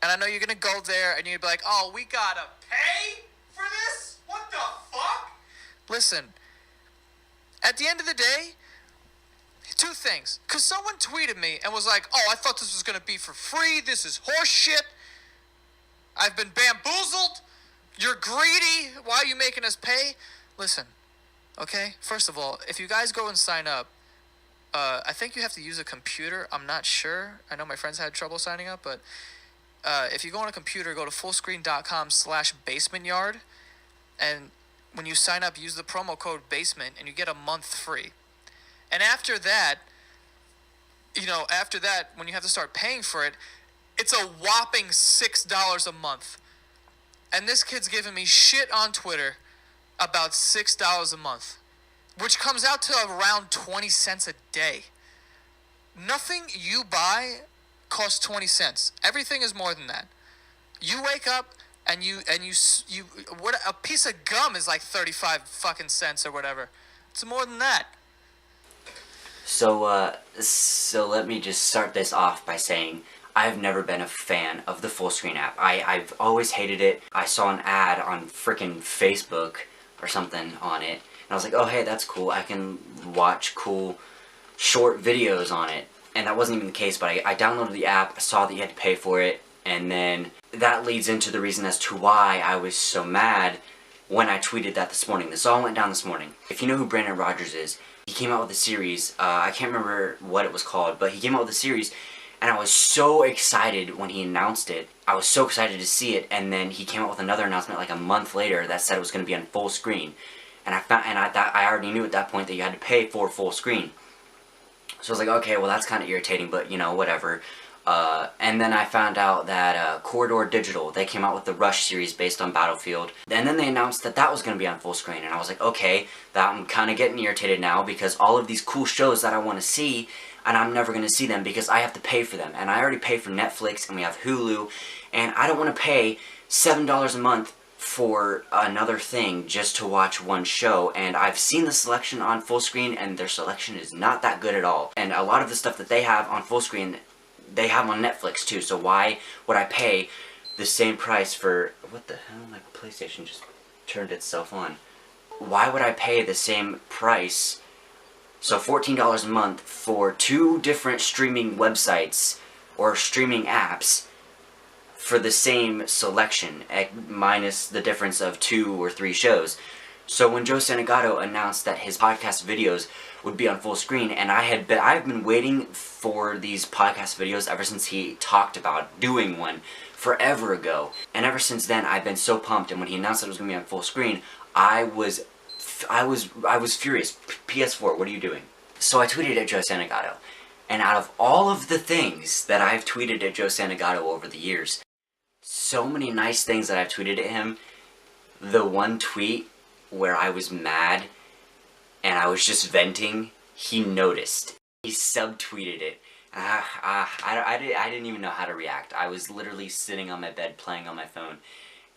And I know you're gonna go there and you'd be like, oh, we gotta pay for this? What the fuck? Listen, at the end of the day, two things. Because someone tweeted me and was like, oh, I thought this was gonna be for free. This is horse shit. I've been bamboozled. You're greedy. Why are you making us pay? Listen, okay? First of all, if you guys go and sign up, I think you have to use a computer. I'm not sure. I know my friends had trouble signing up, but if you go on a computer, go to fullscreen.com/basementyard, and when you sign up, use the promo code BASEMENT, and you get a month free. And after that, when you have to start paying for it, it's a whopping $6 a month. And this kid's giving me shit on Twitter about $6 a month, which comes out to around 20 cents a day. Nothing you buy costs 20 cents. Everything is more than that. You wake up and you what, a piece of gum is like 35 fucking cents or whatever. It's more than that. So let me just start this off by saying I've never been a fan of the Fullscreen app. I've always hated it. I saw an ad on frickin' Facebook or something on it, and I was like, oh hey, that's cool. I can watch cool short videos on it. And that wasn't even the case, but I downloaded the app, I saw that you had to pay for it, and then that leads into the reason as to why I was so mad when I tweeted that this morning. This all went down this morning. If you know who Brandon Rogers is, he came out with a series, I can't remember what it was called, but he came out with a series, and I was so excited when he announced it. I was so excited to see it, and then he came out with another announcement like a month later that said it was going to be on full screen. And I already knew at that point that you had to pay for full screen. So I was like, okay, well that's kind of irritating, but you know, whatever. And then I found out that Corridor Digital, they came out with the Rush series based on Battlefield. And then they announced that that was going to be on full screen. And I was like, okay, I'm kind of getting irritated now because all of these cool shows that I want to see, and I'm never going to see them because I have to pay for them. And I already pay for Netflix, and we have Hulu, and I don't want to pay $7 a month for another thing just to watch one show. And I've seen the selection on full screen, and their selection is not that good at all. And a lot of the stuff that they have on full screen, they have on Netflix too, so why would I pay the same price for... What the hell? My PlayStation just turned itself on. Why would I pay the same price, so $14 a month, for two different streaming websites or streaming apps for the same selection, minus the difference of 2 or 3 shows? So when Joe Santagato announced that his podcast videos would be on full screen, and I've been waiting for these podcast videos ever since he talked about doing one forever ago. And ever since then, I've been so pumped. And when he announced that it was going to be on full screen, I was furious. PS4, what are you doing? So I tweeted at Joe Santagato, and out of all of the things that I've tweeted at Joe Santagato over the years, so many nice things that I've tweeted at him, the one tweet where I was mad and I was just venting, he noticed. He subtweeted it. I didn't even know how to react. I was literally sitting on my bed playing on my phone,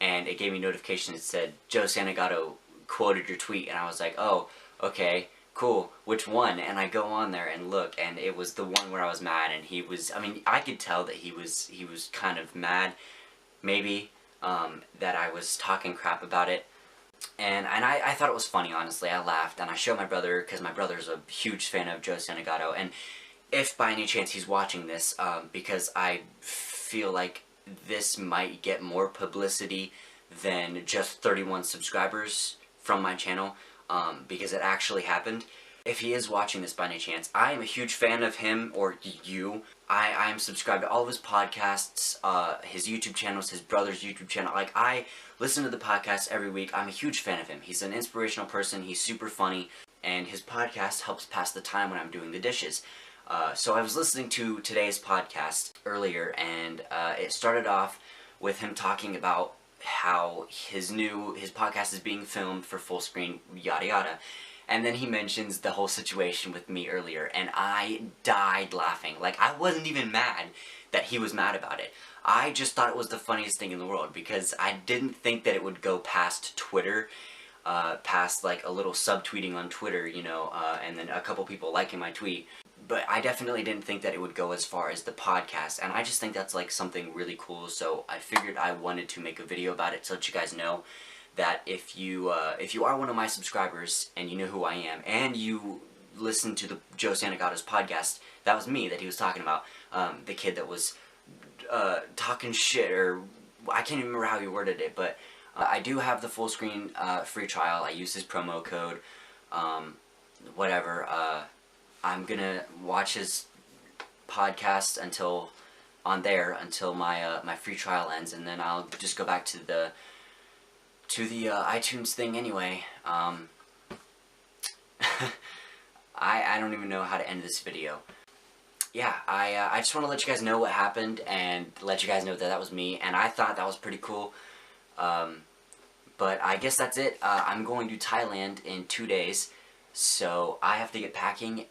and it gave me a notification that said, Joe Santagato quoted your tweet, and I was like, oh, okay, cool, which one? And I go on there and look, and it was the one where I was mad, and he was, I mean, I could tell that he was kind of mad, maybe, that I was talking crap about it. And I thought it was funny, honestly. I laughed, and I showed my brother, because my brother's a huge fan of Joe Santagato, and if by any chance he's watching this, because I feel like this might get more publicity than just 31 subscribers from my channel, because it actually happened. If he is watching this by any chance, I am a huge fan of him, or you. I am subscribed to all of his podcasts, his YouTube channels, his brother's YouTube channel. Like, I listen to the podcast every week. I'm a huge fan of him. He's an inspirational person. He's super funny, and his podcast helps pass the time when I'm doing the dishes. So I was listening to today's podcast earlier, and it started off with him talking about how his podcast is being filmed for full screen, yada yada. And then he mentions the whole situation with me earlier, and I died laughing. Like, I wasn't even mad that he was mad about it. I just thought it was the funniest thing in the world, because I didn't think that it would go past Twitter, past like a little subtweeting on Twitter, you know, and then a couple people liking my tweet. but I definitely didn't think that it would go as far as the podcast, and I just think that's like something really cool. So I figured I wanted to make a video about it to let you guys know that if you are one of my subscribers and you know who I am and you listen to the Joe Santagato's podcast, that was me that he was talking about, the kid that was talking shit, or I can't even remember how he worded it, but I do have the full screen free trial. I use his promo code, whatever. I'm gonna watch his podcast until my my free trial ends, and then I'll just go back to the iTunes thing anyway. I don't even know how to end this video. Yeah, I just want to let you guys know what happened and let you guys know that that was me, and I thought that was pretty cool. But I guess that's it. I'm going to Thailand in 2 days, so I have to get packing.